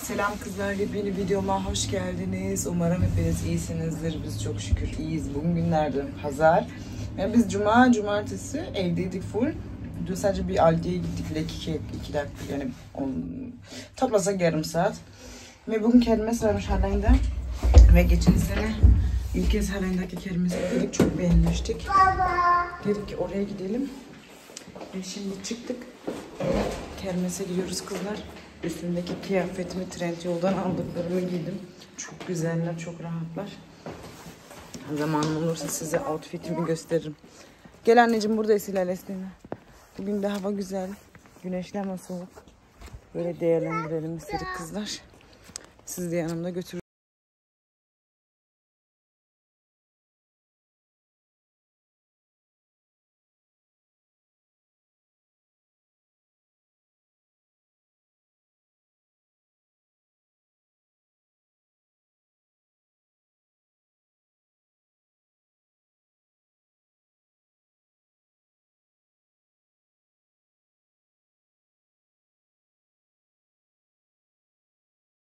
Selam kızlar, yeni videoma hoş geldiniz. Umarım hepiniz iyisinizdir. Biz çok şükür iyiyiz. Bugün günlerden pazar. Yani biz cumartesi evdeydik full. Dün sadece bir Aldi'ye gittik. 2 dakika yani toplasak yarım saat. Ve bugün kermes varmış Harley'de. Ve geçen sene ilk kez Harley'deki kermesi dedik, çok beğenmiştik. Dedik ki oraya gidelim. Ve şimdi çıktık. Kermese gidiyoruz kızlar. Üstümdeki kıyafetimi Trendyol'dan aldıklarımı giydim. Çok güzeller, çok rahatlar. Zamanım olursa size outfitimi gösteririm. Gel anneciğim, burada Esile. Bugün de hava güzel. Güneşli ama soğuk. Böyle değerlendirelim istedik kızlar. Sizi de yanımda götürürüm.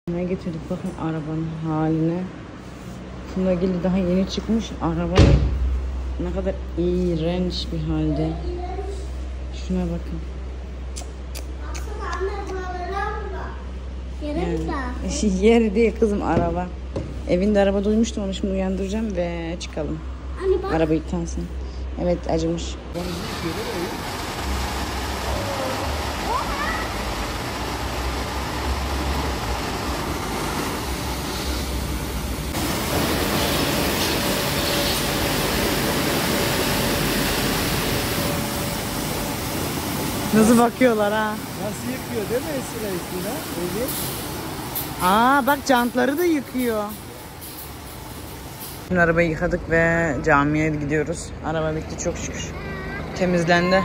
Ne getirdik, bakın arabanın haline. Şununla ilgili daha yeni çıkmış. Araba ne kadar iğrenç bir halde. Şuna bakın. Yani, yer değil kızım, araba. Evinde araba duymuştum, onu şimdi uyandıracağım ve çıkalım. Araba yıkansın. Evet, acımış. Nasıl bakıyorlar ha? Nasıl yıkıyor değil mi Esra üstüne? Öyle. Aa bak, jantları da yıkıyor. Şimdi arabayı yıkadık ve camiye gidiyoruz. Araba bitti çok şükür. Temizlendi.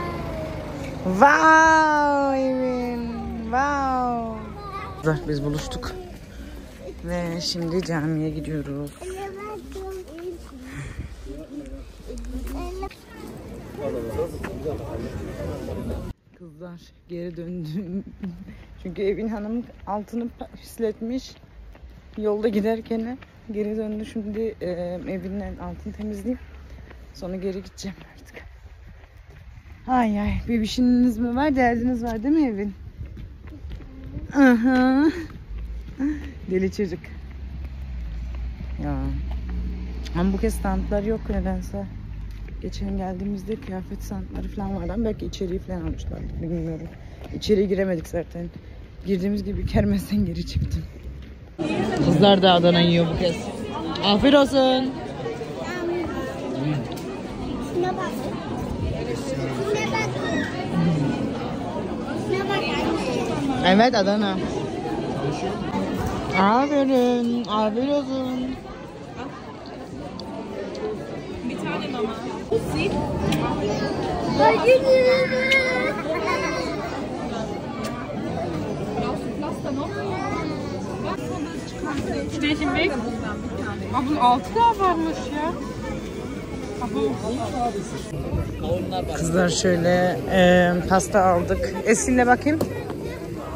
Wow Evin. Wow. Biz buluştuk. Ve şimdi camiye gidiyoruz. Kızlar geri döndüm. Çünkü evin hanımı altını pisletmiş. Yolda giderken geri döndü. Şimdi evin altını temizleyeyim. Sonra geri gideceğim artık. Ay ay, bir işiniz mi var? Derdiniz var değil mi evin? Aha. Deli çocuk. Ya. Ama bu kez standlar yok nedense. Geçen geldiğimizde kıyafet standları falan vardı ama belki içeriği falan almışlardı, bilmiyorum. İçeriye giremedik zaten. Girdiğimiz gibi kermesten geri çıktım. Kızlar da Adana yiyor bu kez. Afiyet olsun. Şuna bak. Evet, Adana. Aferin. Afiyet olsun. Bir tane mama. Şimdi bunun 6 daha varmış ya. Kızlar şöyle pasta aldık. Esin'le bakayım.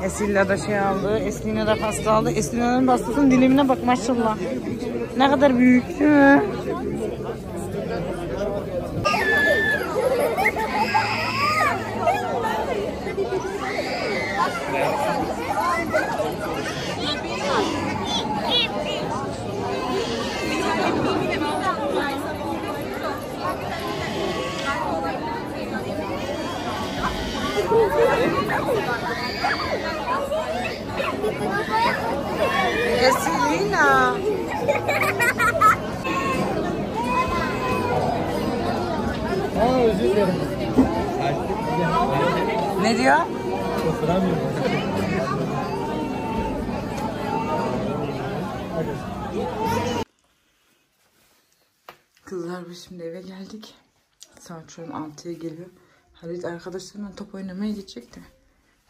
Esin'le de şey aldı. Esin'le de pasta aldı. Esin'in pastasının dilimine bak maşallah. Ne kadar büyük değil mi? Esilina. Özür dilerim. Ne diyor? Oturamıyorum. Kızlar biz şimdi eve geldik. Saat şu an 6'ya geliyor. Halit arkadaşlarımla top oynamaya gidecekti.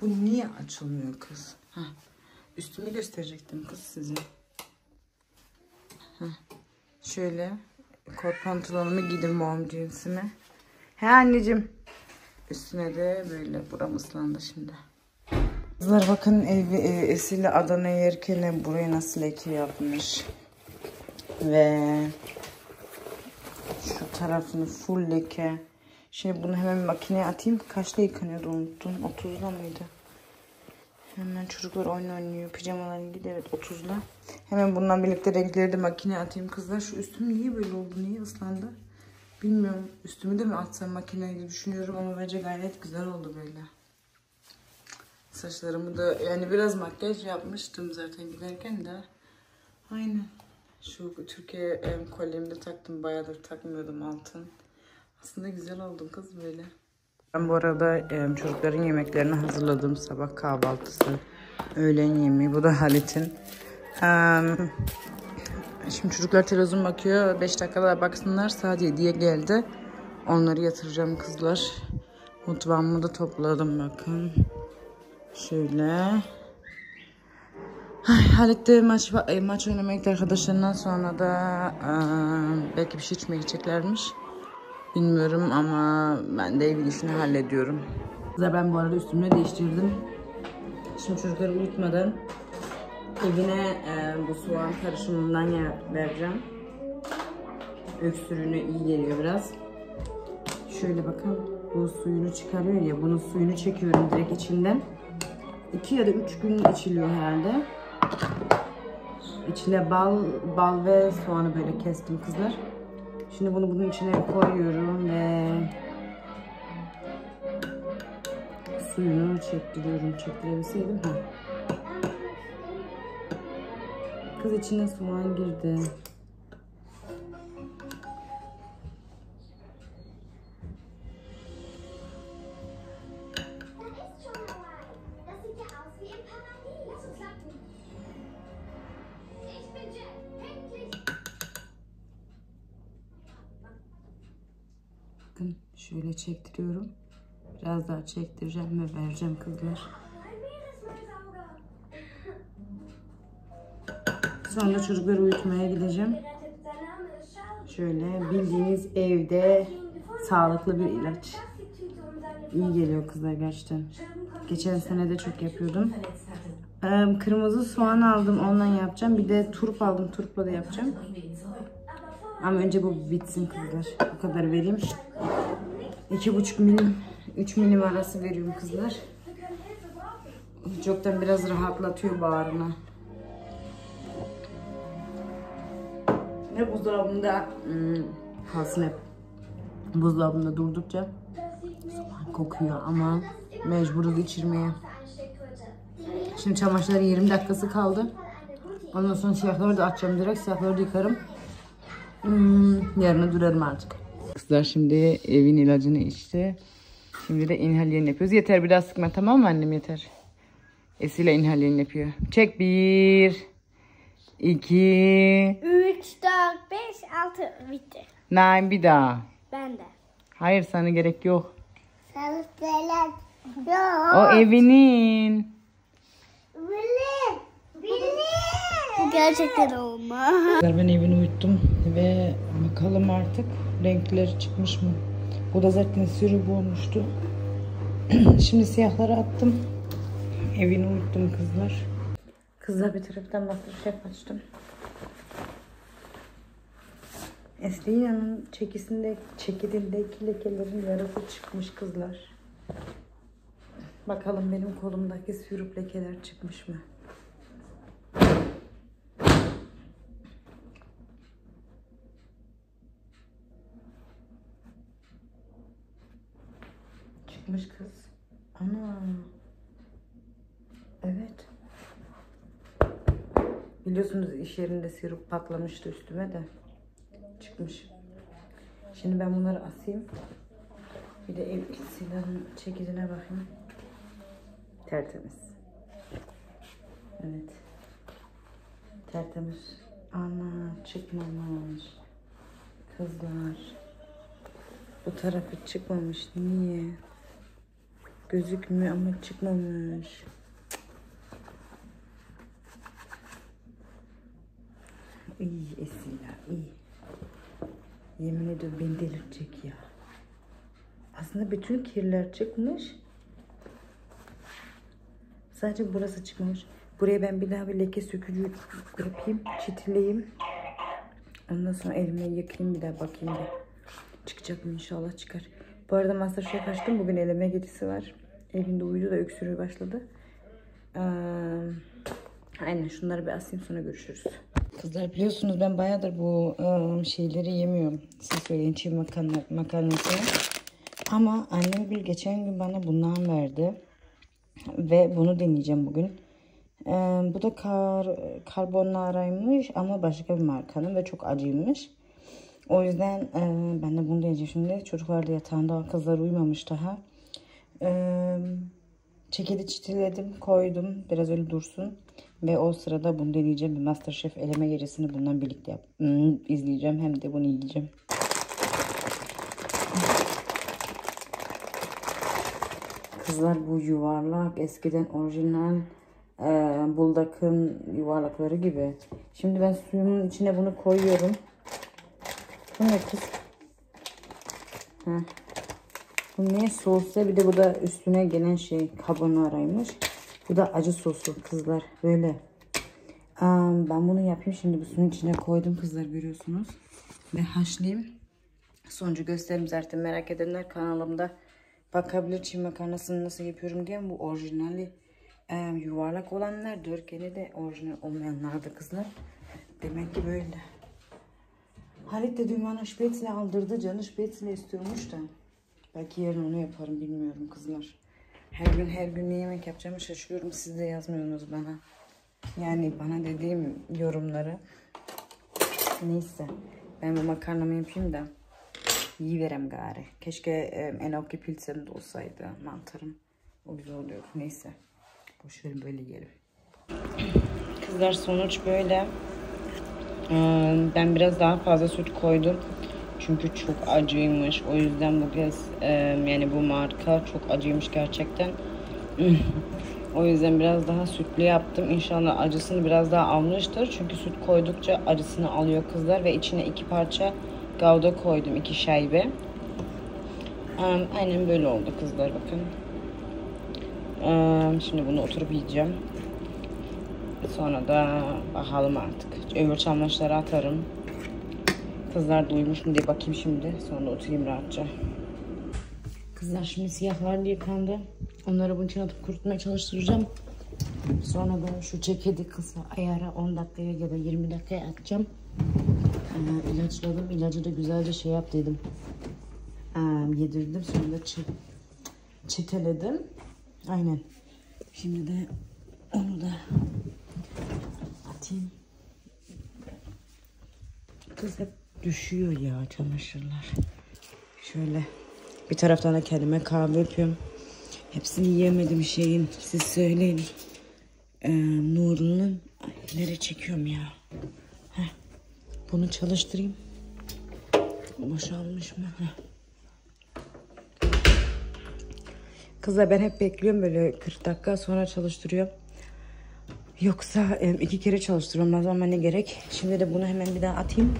Bu niye açılmıyor kız? Heh. Üstümü gösterecektim kız size. Heh. Şöyle kot pantolonumu giydim, mom cinsimi. He anneciğim. Üstüne de böyle buram ıslandı şimdi. Kızlar bakın Esil'le Adana yerken burayı nasıl leke yapmış. Ve şu tarafını full leke. Şimdi bunu hemen makineye atayım. Kaçta yıkanıyordu unuttum. 30'la mıydı? Hemen çocuklar oyun oynuyor. Pijamalarını gidiyor. Evet 30'la. Hemen bundan birlikte renkleri de makineye atayım kızlar. Şu üstüm niye böyle oldu? Niye ıslandı? Bilmiyorum. Üstümü de mi atsam makineye diye düşünüyorum ama bence gayet güzel oldu böyle. Saçlarımı da yani biraz makyaj yapmıştım zaten giderken de. Aynen. Şu Türkiye kolyemi de taktım. Bayağıdır takmıyordum altın. Aslında güzel oldum kız böyle. Ben bu arada çocukların yemeklerini hazırladım. Sabah kahvaltısı, öğlen yemeği. Bu da Halit'in. Şimdi çocuklar televizyon bakıyor. 5 dakikada baksınlar. Saat 7'ye geldi. Onları yatıracağım kızlar. Mutfağımı da topladım bakın. Şöyle. Halit de maç oynamaya gitti arkadaşlarından sonra da belki bir şey içmeye gideceklermiş. Bilmiyorum ama ben de evin işini hallediyorum. Ben bu arada üstümü değiştirdim. Şimdi çocukları uyutmadan evine bu soğan karışımından vereceğim. Öksürüğüne iyi geliyor biraz. Şöyle bakın bu suyunu çıkarıyor ya, bunun suyunu çekiyorum direkt içinden. 2 ya da 3 gün içiliyor herhalde. İçine bal ve soğanı böyle kestim kızlar. Şimdi bunu bunun içine koyuyorum ve suyunu çektiriyorum. Çektirebilseydim. Kız içine soğan girdi. Bakın şöyle çektiriyorum. Biraz daha çektireceğim ve vereceğim kızlar. Sonra çocukları uyutmaya gideceğim. Şöyle bildiğiniz evde sağlıklı bir ilaç. İyi geliyor kızlar gerçekten. Geçen sene de çok yapıyordum. Kırmızı soğan aldım, ondan yapacağım. Bir de turp aldım, turpla da yapacağım. Ama önce bu bitsin kızlar. Bu kadar vereyim. 2,5 milim, 3 milim arası veriyorum kızlar. Çoktan biraz rahatlatıyor bağrına. Ve buzdolabında kalsın hep. Buzdolabında durdukça soğan kokuyor ama mecburuz içirmeye. Şimdi çamaşırların 20 dakikası kaldı. Ondan sonra siyahları da açacağım direkt. Siyahları da yıkarım. Yarına durarım artık. Kızlar şimdi evin ilacını içti. Şimdi de inhalerini yapıyoruz. Yeter biraz sıkma, tamam mı annem, yeter. Esile inhalerini yapıyor. Çek 1 2 3, 4, 5, 6 bitti. Nein, bir daha. Ben de. Hayır, sana gerek yok. Yok. O evinin. Bu gerçekten olmaz. Ben evini uyuttum ve bakalım artık renkleri çıkmış mı? Bu da zaten sürü olmuştu. Şimdi siyahları attım. Evini uyuttum kızlar. Kızlar bir taraftan MasterChef açtım. Esli'nin çekidindeki lekelerin yarısı çıkmış kızlar. Bakalım benim kolumdaki sürüp lekeler çıkmış mı? Çıkmış kız. Ana. Evet. Biliyorsunuz iş yerinde sirup patlamıştı üstüme de. Çıkmış. Şimdi ben bunları asayım. Bir de ev silahın çekicine bakayım. Tertemiz. Evet. Tertemiz. Ana çıkmamış. Kızlar. Bu tarafı çıkmamış. Niye? Gözükmüyor ama çıkmamış. İyi Esila, iyi. Yemin ediyorum beni delirtecek ya. Aslında bütün kirler çıkmış. Sadece burası çıkmamış. Buraya ben bir daha bir leke sökücü yapayım. Çitileyeyim. Ondan sonra elimle yıkayayım bir daha bakayım da. Çıkacak mı, inşallah çıkar. Bu arada MasterChef açtım. Bugün eleme gecesi var. Evinde uyudu da öksürüğü başladı. Aynen, şunları bir asayım, sonra görüşürüz. Kızlar biliyorsunuz ben bayağıdır bu şeyleri yemiyorum. Siz söyleyin, çiğ makarnası. Ama annem geçen gün bana bundan verdi. Ve bunu deneyeceğim bugün. Bu da carbonara'ymış ama başka bir markanın ve çok acıymış. O yüzden ben de bunu deneyeceğim şimdi. Çocuklar da yatağında, kızlar uyumamış daha. Çekidi çitiledim, koydum. Biraz öyle dursun. Ve o sırada bunu deneyeceğim. MasterChef eleme gecesini bundan birlikte izleyeceğim. Hem de bunu yiyeceğim. Kızlar bu yuvarlak, eskiden orijinal buldakın yuvarlakları gibi. Şimdi ben suyumun içine bunu koyuyorum. Bu ne kız? Heh. Bu ne sosu? Bir de bu da üstüne gelen şey carbonara'ymış. Bu da acı sosu kızlar. Böyle. Ben bunu yapayım. Şimdi bu suyun içine koydum kızlar, görüyorsunuz. Ve haşlayayım. Sonucu gösteririm zaten, merak edenler kanalımda bakabilir çiğ makarnasını nasıl yapıyorum diye. Bu orijinali yuvarlak olanlar, dörtgeni de orijinal olmayanlar da kızlar. Demek ki böyle. Halit de dün bana spätzle aldırdı. Canı spätzle istiyormuş da. Belki yarın onu yaparım, bilmiyorum kızlar. Her gün ne yemek yapacağımı şaşırıyorum. Siz de yazmıyorsunuz bana. Yani bana dediğim yorumları. Neyse. Ben bu makarnamı yapayım da yiyiverem gari. Keşke enoki pilsem de olsaydı, mantarım. O güzel oluyordu. Neyse. Boşverin, böyle yiyelim. Kızlar sonuç böyle. Ben biraz daha fazla süt koydum. Çünkü çok acıymış. O yüzden bu kez yani bu marka çok acıymış gerçekten. O yüzden biraz daha sütlü yaptım. İnşallah acısını biraz daha almıştır. Çünkü süt koydukça acısını alıyor kızlar. Ve içine 2 parça gavda koydum. 2 şaybe. Aynen böyle oldu kızlar, bakın. Şimdi bunu oturup yiyeceğim. Sonra da bakalım artık. Öbür çamaşırları atarım. Kızlar duymuş mu diye bakayım şimdi. Sonra oturayım rahatça. Kızlar şimdi siyahlar yıkandı. Onları bunun içine atıp kurutmaya çalıştıracağım. Sonra da şu ceketi kısa ayara 10 dakikaya ya da 20 dakikaya atacağım. İlaçladım. İlacı da güzelce şey yap dedim. Yedirdim. Sonra da çeteledim. Aynen. Şimdi de onu da atayım. Kız hep düşüyor ya çamaşırlar. Şöyle bir taraftan da kendime kahve yapıyorum. Hepsini yiyemedim şeyin. Siz söyleyin. Nurlu'nun nereye çekiyorum ya? Heh. Bunu çalıştırayım. Boşalmış mı? Heh. Kızlar ben hep bekliyorum, böyle 40 dakika sonra çalıştırıyorum. Yoksa 2 kere çalıştırıyorum. O zaman ne gerek? Şimdi de bunu hemen bir daha atayım.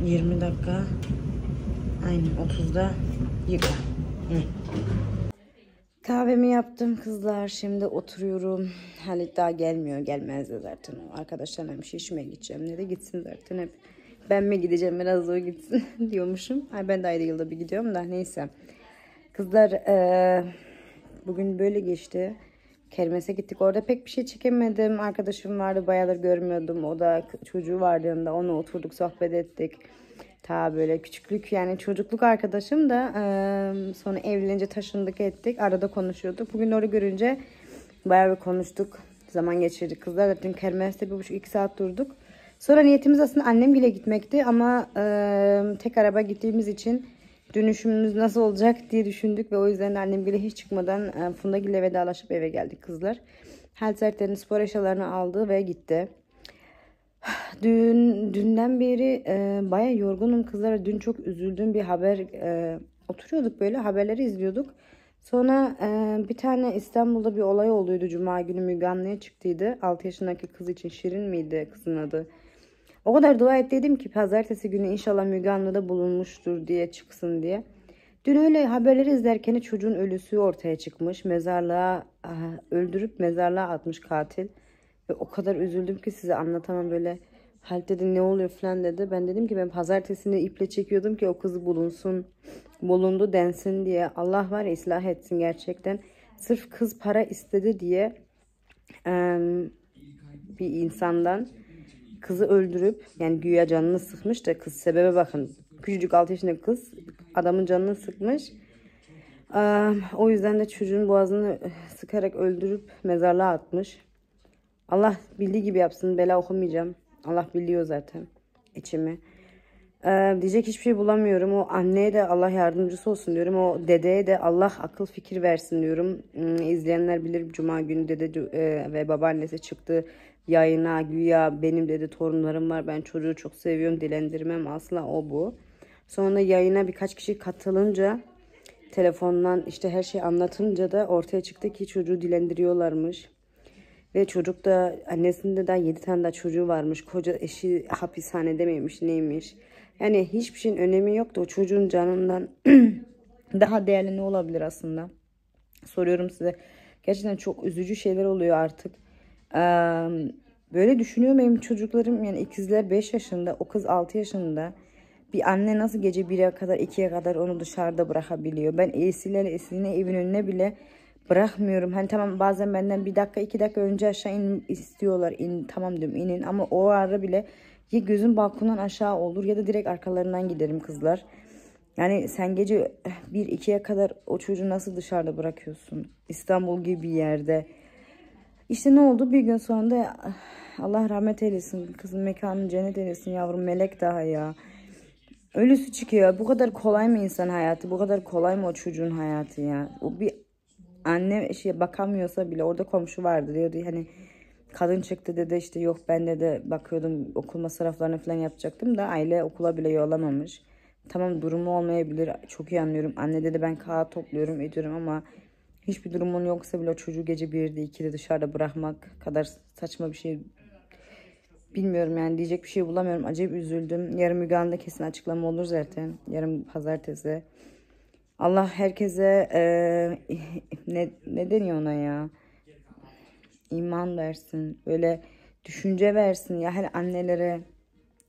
20 dakika. Aynen 30'da yıka. Hı. Kahvemi yaptım kızlar. Şimdi oturuyorum. Halit daha gelmiyor. Gelmez de zaten. Arkadaşlarla bir şişmeye gideceğim. Ne de gitsin zaten hep. Ben mi gideceğim, biraz o gitsin diyormuşum. Ay, ben de ayda yılda bir gidiyorum da neyse. Kızlar bugün böyle geçti. Kermes'e gittik. Orada pek bir şey çekemedim. Arkadaşım vardı, bayağıdır görmüyordum. O da çocuğu vardı yanında. Onunla oturduk, sohbet ettik. Ta böyle küçüklük, yani çocukluk arkadaşım da sonra evlenince taşındık ettik. Arada konuşuyorduk. Bugün orada görünce bayağı bir konuştuk. Zaman geçirdik kızlar. Zaten Kermes'te 1,5-2 saat durduk. Sonra niyetimiz aslında annemgile gitmekti. Ama tek araba gittiğimiz için dönüşümümüz nasıl olacak diye düşündük. Ve o yüzden annemgile hiç çıkmadan Fundagil'le vedalaşıp eve geldik kızlar. Helsertlerin spor eşyalarını aldı ve gitti. Dünden beri bayağı yorgunum kızlar. Dün çok üzüldüğüm bir haber. Oturuyorduk böyle, haberleri izliyorduk. Sonra bir tane İstanbul'da bir olay olduydu. Cuma günü Müge Anlı'ya çıktıydı. 6 yaşındaki kız için, Şirin miydi kızın adı? O kadar dua ettiydim ki pazartesi günü inşallah Müge Anlı'da bulunmuştur diye, çıksın diye. Dün öyle haberleri izlerken çocuğun ölüsü ortaya çıkmış. Mezarlığa öldürüp mezarlığa atmış katil. Ve o kadar üzüldüm ki size anlatamam böyle. Halit dedi ne oluyor falan dedi. Ben dedim ki ben pazartesini iple çekiyordum ki o kızı bulunsun. Bulundu densin diye. Allah var ya ıslah etsin gerçekten. Sırf kız para istedi diye bir insandan kızı öldürüp yani güya canını sıkmış da kız sebebe bakın. Küçücük 6 yaşındaki kız adamın canını sıkmış. O yüzden de çocuğun boğazını sıkarak öldürüp mezarlığa atmış. Allah bildiği gibi yapsın. Bela okumayacağım. Allah biliyor zaten içimi. Diyecek hiçbir şey bulamıyorum. O anneye de Allah yardımcısı olsun diyorum. O dedeye de Allah akıl fikir versin diyorum. İzleyenler bilir Cuma günü dede ve babaannesi çıktı yayına güya benim dedi torunlarım var. Ben çocuğu çok seviyorum. Dilendirmem asla o bu. Sonra yayına birkaç kişi katılınca telefondan işte her şey anlatınca da ortaya çıktı ki çocuğu dilendiriyorlarmış. Ve çocuk da annesinde daha 7 tane daha çocuğu varmış. Koca eşi hapishanede miymiş neymiş. Yani hiçbir şeyin önemi yoktu. O çocuğun canından daha değerli ne olabilir aslında? Soruyorum size. Gerçekten çok üzücü şeyler oluyor artık. Böyle düşünüyorum benim çocuklarım yani ikizler 5 yaşında o kız 6 yaşında. Bir anne nasıl gece 1'e kadar 2'ye kadar onu dışarıda bırakabiliyor. Ben Esin'le evin önüne bile bırakmıyorum. Hani tamam bazen benden 1 dakika 2 dakika önce aşağı in istiyorlar. Tamam diyorum inin ama o ara bile ya gözüm balkondan aşağı olur ya da direkt arkalarından giderim kızlar. Yani sen gece 1-2'ye kadar o çocuğu nasıl dışarıda bırakıyorsun? İstanbul gibi bir yerde. İşte ne oldu? Bir gün sonra da Allah rahmet eylesin. Kızın mekanını cennet eylesin yavrum melek daha ya. Ölüsü çıkıyor. Bu kadar kolay mı insan hayatı? Bu kadar kolay mı o çocuğun hayatı ya? O bir anne bakamıyorsa bile orada komşu vardı diyordu hani kadın çıktı dedi işte yok ben de bakıyordum okul masraflarını falan yapacaktım da aile okula bile yollamamış. Tamam durumu olmayabilir çok iyi anlıyorum. Anne dedi ben kağıt topluyorum ediyorum ama hiçbir durumun yoksa bile o çocuğu gece 1'de 2'de dışarıda bırakmak kadar saçma bir şey bilmiyorum yani diyecek bir şey bulamıyorum. Acayip üzüldüm. Yarın Müge Anlı'da kesin açıklama olur zaten. Yarın pazartesi. Allah herkese ne deniyor ona ya? İman versin. Böyle düşünce versin ya her annelere,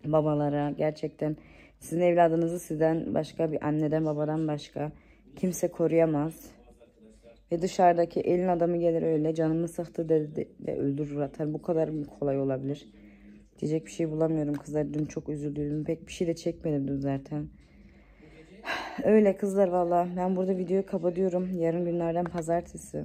babalara gerçekten sizin evladınızı sizden başka bir anneden babadan başka kimse koruyamaz. Ve dışarıdaki elin adamı gelir öyle canımı sıktı dedi ve öldürür atar. Bu kadar mı kolay olabilir? Diyecek bir şey bulamıyorum kızlar. Dün çok üzüldüm. Pek bir şey de çekmedim dün zaten. Öyle kızlar valla. Ben burada videoyu kapatıyorum. Yarın günlerden pazartesi.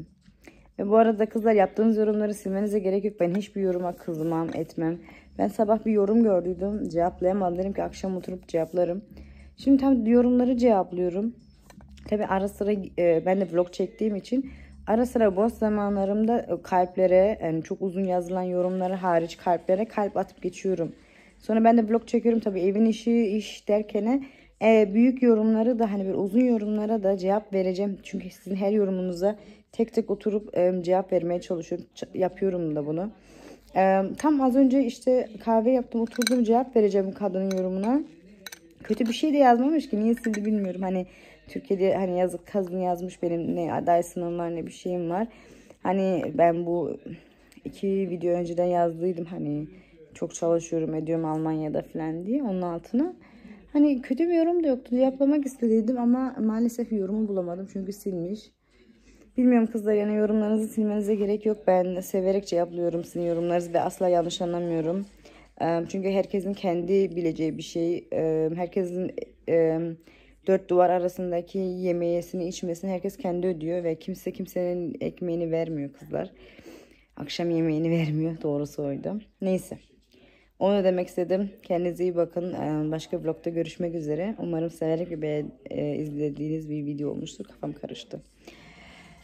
Ve bu arada kızlar yaptığınız yorumları silmenize gerek yok. Ben hiçbir yoruma kızmam etmem. Ben sabah bir yorum gördüydüm. Cevaplayamadım. Dedim ki akşam oturup cevaplarım. Şimdi tam yorumları cevaplıyorum. Tabi ara sıra ben de vlog çektiğim için ara sıra boş zamanlarımda kalplere yani çok uzun yazılan yorumları hariç kalplere kalp atıp geçiyorum. Sonra ben de vlog çekiyorum tabi evin iş derken büyük yorumları da hani bir uzun yorumlara da cevap vereceğim. Çünkü sizin her yorumunuza tek tek oturup cevap vermeye çalışıyorum. Yapıyorum da bunu. Tam az önce işte kahve yaptım oturdum cevap vereceğim kadının yorumuna. Kötü bir şey de yazmamış ki niye sildi bilmiyorum. Hani Türkiye'de hani yazık kadın yazmış benim ne aday sınavım var ne bir şeyim var. Hani ben bu 2 video önceden yazdıydım hani çok çalışıyorum ediyorum Almanya'da falan diye onun altına. Hani kötü bir yorum da yoktu. Cevaplamak istediydim ama maalesef yorumu bulamadım çünkü silmiş. Bilmiyorum kızlar yani yorumlarınızı silmenize gerek yok. Ben severek cevaplıyorum sizin yorumlarınızı ve asla yanlış anlamıyorum. Çünkü herkesin kendi bileceği bir şey. Herkesin 4 duvar arasındaki yemeğini içmesini herkes kendi ödüyor ve kimse kimsenin ekmeğini vermiyor kızlar. Akşam yemeğini vermiyor. Doğrusu oydu. Neyse. Onu demek istedim. Kendinize iyi bakın. Başka vlogda görüşmek üzere. Umarım severek ve izlediğiniz bir video olmuştur. Kafam karıştı.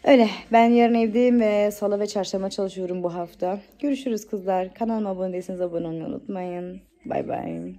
Öyle. Ben yarın evdeyim ve salı ve çarşamba çalışıyorum bu hafta. Görüşürüz kızlar. Kanalıma abone değilseniz abone olmayı unutmayın. Bay bay.